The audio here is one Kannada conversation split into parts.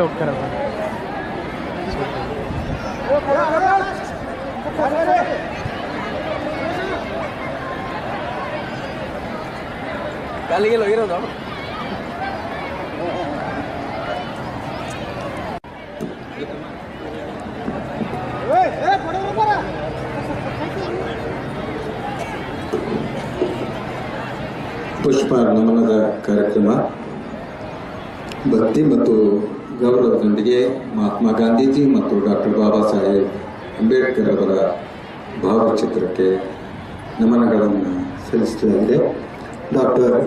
ಮಾಡ್ಕೊಂಡು ಹೋಗ್ತಾರೆ. ಕಾಲಿಗೆಲ್ಲ ಇರೋದು ಪುಷ್ಪ ನಮನದ ಕಾರ್ಯಕ್ರಮ ಭಕ್ತಿ ಮತ್ತು ಗೌರವದೊಂದಿಗೆ ಮಹಾತ್ಮ ಗಾಂಧೀಜಿ ಮತ್ತು ಡಾಕ್ಟರ್ ಬಾಬಾ ಸಾಹೇಬ್ ಅಂಬೇಡ್ಕರ್ ಅವರ ಭಾವಚಿತ್ರಕ್ಕೆ ನಮನಗಳನ್ನು ಸಲ್ಲಿಸಲಾಗಿದೆ. ಡಾಕ್ಟರ್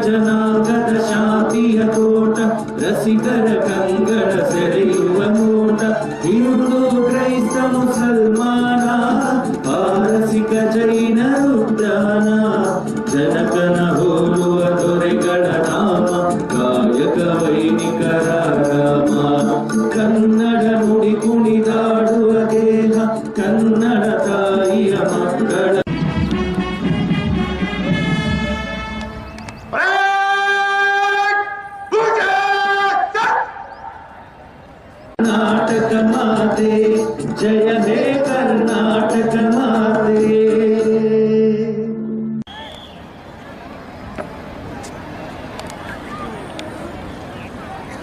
ಜನಾಂಗದ ಶಾಂತಿಯ ತೋಟ ರಸಿಕರ ಕಂಗಳ ಸೆಳೆಯುವ ನೋಟ ಹಿಂದೂ ಕ್ರೈಸ್ತ ಮುಸಲ್ಮಾನ ಪಾರಸಿಕ ಜೈನರು ಜ್ಞಾನ ಜನಕನ ಹೋಲುವ ದೊರೆಗಳ ನಾಮ ಕಾಯಕ ವೈನಿಕರ ರಾಮ ಕನ್ನಡ ನುಡಿ ಕುಣಿದಾಡುವ ದೇಹ ಕನ್ನಡ ತಾಯಿಯ ಮಕ್ಕಳ ಕರ್ನಾಟಕ ಮಾತೆ ಜಯ ಹೇ ಕರ್ನಾಟಕ ಮಾತೆ.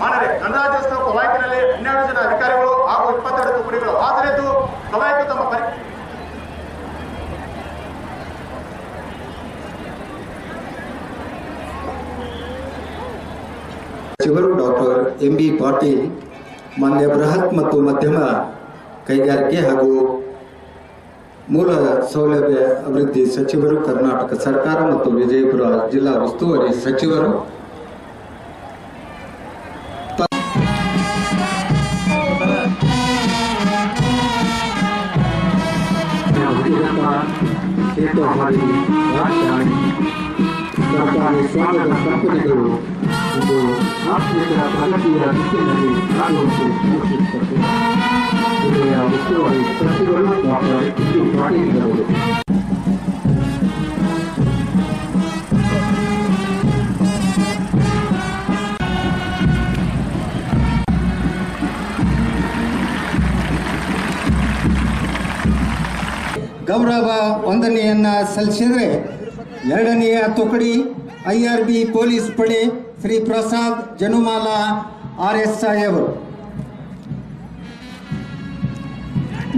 ಮಾನವೇ ಗಣರಾಜ್ಯೋತ್ಸವ ಕವಾಯತಿನಲ್ಲಿ 12 ಜನ ಅಧಿಕಾರಿಗಳು ಹಾಗೂ 22 ತುಕಡಿಗಳು ಹಾಜರಿದ್ದು ಕವಾಯತು ತಮ್ಮ ಸಚಿವರು ಡಾಕ್ಟರ್ ಎಂ.ಬಿ. ಪಾಟೀಲ್ ಮಾನ್ಯ ಬೃಹತ್ ಮತ್ತು ಮಧ್ಯಮ ಕೈಗಾರಿಕೆ ಹಾಗೂ ಮೂಲ ಸೌಲಭ್ಯ ಅಭಿವೃದ್ಧಿ ಸಚಿವರು, ಕರ್ನಾಟಕ ಸರ್ಕಾರ ಮತ್ತು ವಿಜಯಪುರ ಜಿಲ್ಲಾ ಉಸ್ತುವಾರಿ ಸಚಿವರು, ಸರ್ಕಾರಿ ಸ್ವಾಮ್ಯದ ಕಂಪನಿಗಳು ಇದು ಆರ್ಥಿಕ ಪ್ರಗತಿಯ ದಿಕ್ಕಿನಲ್ಲಿ ಕಾರ್ಯನಿರ್ವಹಿಸುತ್ತದೆ. ಜಿಲ್ಲೆಯ ಉಸ್ತುವಾರಿ ಸಚಿವರು ಡಾಕ್ಟರ್ ಎಂ.ಬಿ. ಪಾಟೀಲ್ ಅವರು ಗೌರವ ವಂದನೆಯನ್ನ ಸಲ್ಲಿಸಿದರೆ ಎರಡನೆಯ ತುಕಡಿ IRB ಪೊಲೀಸ್ ಪಡೆ ಶ್ರೀ ಪ್ರಸಾದ್ ಜನುಮಾಲಾ RSI ಅವರು,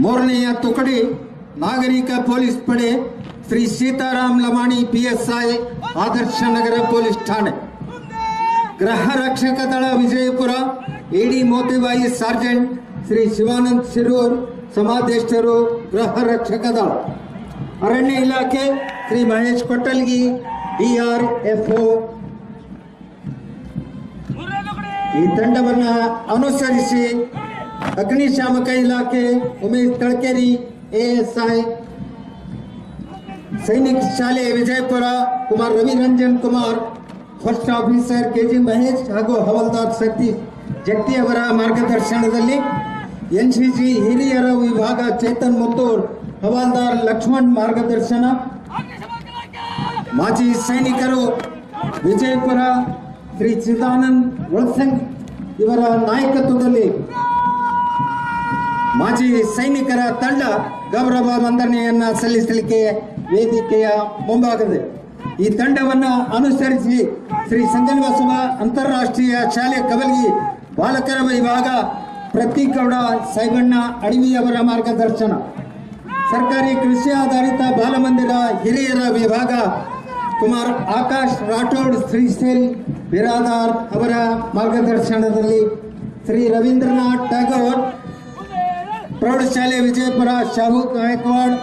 ಮೂರನೆಯ ತುಕಡಿ ನಾಗರಿಕ ಪೊಲೀಸ್ ಪಡೆ ಶ್ರೀ ಸೀತಾರಾಮ್ ಲಮಾಣಿ PSI ಆದರ್ಶ ನಗರ ಪೊಲೀಸ್ ಠಾಣೆ, ಗೃಹ ರಕ್ಷಕ ದಳ ವಿಜಯಪುರ AD ಮೋತಿಬಾಯಿ ಸಾರ್ಜೆಂಟ್ ಶ್ರೀ ಶಿವಾನಂದ್ ಶಿರೂರ್ ಸಮಾದೇಷ್ಟರು ಗೃಹ ರಕ್ಷಕ ದಳ, ಅರಣ್ಯ ಇಲಾಖೆ ಶ್ರೀ ಮಹೇಶ್ ಕೊಟ್ಟಲ್ಗಿ DRFO. ಈ ತಂಡವನ್ನು ಅನುಸರಿಸಿ ಅಗ್ನಿಶಾಮಕ ಇಲಾಖೆ ಉಮೇಶ್ ತಳಕೇರಿ ASI, ಸೈನಿಕ ಶಾಲೆ Vijayapura Kumar Raviranjan Kumar first officer KG Mahesh ಹಾಗೂ ಹವಲ್ದಾರ್ ಸತೀಶ್ ಜಟ್ಟಿ ಅವರ ಮಾರ್ಗದರ್ಶನದಲ್ಲಿ NCC ಹಿರಿಯರ ವಿಭಾಗ ಚೇತನ್ ಮುತ್ತೂರ್ ಹವಾಲ್ದಾರ್ ಲಕ್ಷ್ಮಣ್ ಮಾರ್ಗದರ್ಶನ, ಮಾಜಿ ಸೈನಿಕರು ವಿಜಯಪುರ ಶ್ರೀ ಚಿದಾನಂದ್ ವಳ್ಸಂಗ್ ಇವರ ನಾಯಕತ್ವದಲ್ಲಿ ಮಾಜಿ ಸೈನಿಕರ ತಂಡ ಗೌರವ ವಂದನೆಯನ್ನ ಸಲ್ಲಿಸಲಿಕ್ಕೆ ವೇದಿಕೆಯ ಮುಂಭಾಗದೆ. ಈ ತಂಡವನ್ನು ಅನುಸರಿಸಿ ಶ್ರೀ ಸಂಗನಬಸವ ಅಂತಾರಾಷ್ಟ್ರೀಯ ಶಾಲೆ ಕವಲ್ಗಿ ಬಾಲಕರ ವಿಭಾಗ ಪ್ರತೀಗೌಡ ಸಾಯ್ಬಣ್ಣ ಅಡವಿಯವರ ಮಾರ್ಗದರ್ಶನ, ಸರ್ಕಾರಿ ಕೃಷಿ ಆಧಾರಿತ ಬಾಲಮಂದಿರ ಹಿರಿಯರ ವಿಭಾಗ ಕುಮಾರ್ ಆಕಾಶ್ ರಾಠೋಡ್ ಶ್ರೀಶೈಲ್ ಬಿರಾದಾರ್ ಅವರ ಮಾರ್ಗದರ್ಶನದಲ್ಲಿ ಶ್ರೀ ರವೀಂದ್ರನಾಥ್ ಟ್ಯಾಗೋರ್ ಪ್ರೌಢಶಾಲೆ ವಿಜಯಪುರ ಶಾಹು ಗಾಯಕ್ವಾಡ್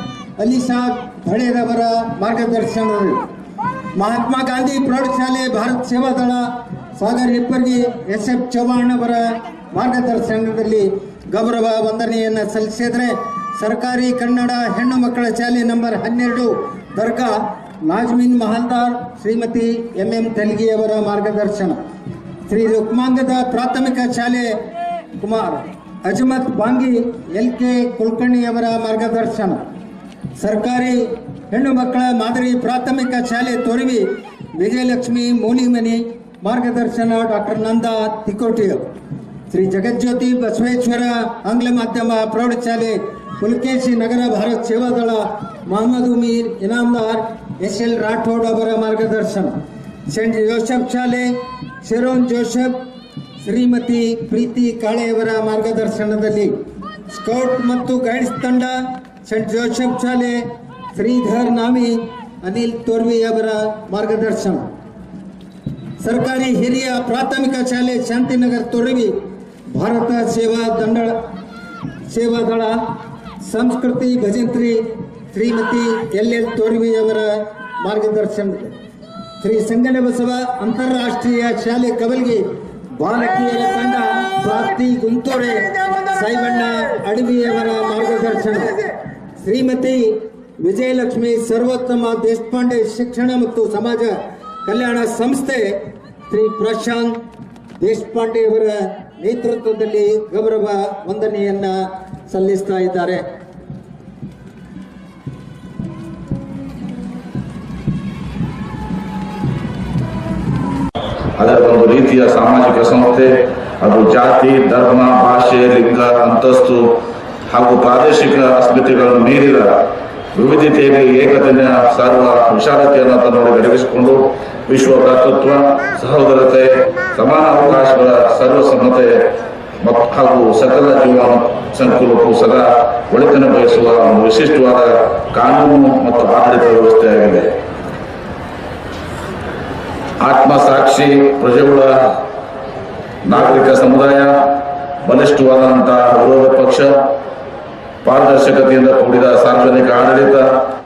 ಅಲಿಸಾಬ್ ಭಳೇರವರ ಮಾರ್ಗದರ್ಶನದಲ್ಲಿ ಮಹಾತ್ಮ ಗಾಂಧಿ ಪ್ರೌಢಶಾಲೆ ಭಾರತ ಸೇವಾದಳ ಸಾಗರ್ ಹಿಪ್ಪರ್ಗಿ SF ಚೌಹಾಣ್ ಅವರ ಮಾರ್ಗದರ್ಶನದಲ್ಲಿ ಗೌರವ ವಂದನೆಯನ್ನು ಸಲ್ಲಿಸಿದರೆ ಸರ್ಕಾರಿ ಕನ್ನಡ ಹೆಣ್ಣು ಮಕ್ಕಳ ಶಾಲೆ ನಂಬರ್ 12 ದರ್ಗಾ ನಾಜ್ಮಿನ್ ಮಹಲ್ದಾರ್ ಶ್ರೀಮತಿ MM ತೆಲ್ಗಿ ಅವರ ಮಾರ್ಗದರ್ಶನ, ಶ್ರೀ ರುಕ್ಮಾಂಗದ ಪ್ರಾಥಮಿಕ ಶಾಲೆ ಕುಮಾರ್ ಅಜಮತ್ ಬಾಂಗಿ LK ಕುಲಕರ್ಣಿಯವರ ಮಾರ್ಗದರ್ಶನ. ಸರ್ಕಾರಿ ಹೆಣ್ಣು ಮಕ್ಕಳ ಮಾದರಿ ಪ್ರಾಥಮಿಕ ಶಾಲೆ ತೋರಿವಿ ವಿಜಯಲಕ್ಷ್ಮಿ ಮೂಲಿಮನಿ ಮಾರ್ಗದರ್ಶನ ಡಾಕ್ಟರ್ ನಂದಾ ತಿಕೋಟಿ. ಶ್ರೀ ಜಗಜ್ಯೋತಿ ಬಸವೇಶ್ವರ ಆಂಗ್ಲ ಮಾಧ್ಯಮ ಪ್ರೌಢಶಾಲೆ ಪುಲಕೇಶಿ ನಗರ ಭಾರತ್ ಸೇವಾದಳ ಮೊಹಮ್ಮದ್ ಉಮೀರ್ ಇನಾಮ್ದಾರ್ SL ರಾಠೋಡ್ ಅವರ ಮಾರ್ಗದರ್ಶನ. ಸೆಂಟ್ ಜೋಸೆಫ್ ಶಾಲೆ ಶೆರೋನ್ ಜೋಸೆಫ್ ಶ್ರೀಮತಿ ಪ್ರೀತಿ ಕಾಳೆಯವರ ಮಾರ್ಗದರ್ಶನದಲ್ಲಿ. ಸ್ಕೌಟ್ ಮತ್ತು ಗೈಡ್ಸ್ ತಂಡ ಸೆಂಟ್ ಜೋಸೆಫ್ ಶಾಲೆ ಶ್ರೀಧರ್ ನಾಮಿ ಅನಿಲ್ ತೋರ್ವಿ ಅವರ ಮಾರ್ಗದರ್ಶನ. ಸರ್ಕಾರಿ ಹಿರಿಯ ಪ್ರಾಥಮಿಕ ಶಾಲೆ ಶಾಂತಿನಗರ್ ತೋರ್ವಿ ಭಾರತ ಸೇವಾದಳ ಸಂಸ್ಕೃತಿ ಭಜಂತ್ರಿ ಶ್ರೀಮತಿ LL ತೋರ್ವಿ ಅವರ ಮಾರ್ಗದರ್ಶನ. ಶ್ರೀ ಸಂಗನ ಬಸವ ಅಂತಾರಾಷ್ಟ್ರೀಯ ಶಾಲೆ ಕವಲ್ಗಿ ಬಾಲಕಿಯರ ತಂಡ ಪ್ರಾಪ್ತಿ ಗುಂತೂರೆ ಸಾಯಿಬಣ್ಣ ಅಡವಿಯವರ ಮಾರ್ಗದರ್ಶನ. ಶ್ರೀಮತಿ ವಿಜಯಲಕ್ಷ್ಮಿ ಸರ್ವೋತ್ತಮ ದೇಶಪಾಂಡೆ ಶಿಕ್ಷಣ ಮತ್ತು ಸಮಾಜ ಕಲ್ಯಾಣ ಸಂಸ್ಥೆ ಶ್ರೀ ಪ್ರಶಾಂತ್ ದೇಶಪಾಂಡೆ ಅವರ ನೇತೃತ್ವದಲ್ಲಿ ಗೌರವ ವಂದನೆಯನ್ನ ಸಲ್ಲಿಸ್ತಾ ಇದ್ದಾರೆ. ಅದರ ಒಂದು ರೀತಿಯ ಸಾಮಾಜಿಕ ಸಂಸ್ಥೆ. ಅದು ಜಾತಿ, ಧರ್ಮ, ಭಾಷೆ, ಲಿಂಗ, ಅಂತಸ್ತು ಹಾಗೂ ಪ್ರಾದೇಶಿಕ ಅಸ್ಮಿತೆಗಳನ್ನು ಮೀರಿದ ವಿವಿಧತೆಯಲ್ಲಿ ಏಕತೆಯ ಸಾರುವ ವಿಶಾಲತೆಯನ್ನು ತನ್ನೊಳಗೆ ಅಡಗಿಸಿಕೊಂಡು ವಿಶ್ವ ಭ್ರಾತೃತ್ವ, ಸಹೋದರತೆ, ಸಮಾನ ಅವಕಾಶಗಳ ಸರ್ವಸಮ್ಮತೆ ಹಾಗೂ ಸಕಲ ಜೀವನ ಸಂಕುಲಕ್ಕೂ ಸದಾ ಒಳಿತನ ಬಯಸುವ ಒಂದು ವಿಶಿಷ್ಟವಾದ ಕಾನೂನು ಮತ್ತು ಆಡಳಿತ ವ್ಯವಸ್ಥೆಯಾಗಿದೆ. ಆತ್ಮಸಾಕ್ಷಿ ಪ್ರಜೆಗಳ ನಾಗರಿಕ ಸಮುದಾಯ, ಬಲಿಷ್ಠವಾದಂತಹ ವಿರೋಧ ಪಕ್ಷ, ಪಾರದರ್ಶಕತೆಯಿಂದ ಕೂಡಿದ ಸಾರ್ವಜನಿಕ ಆಡಳಿತ,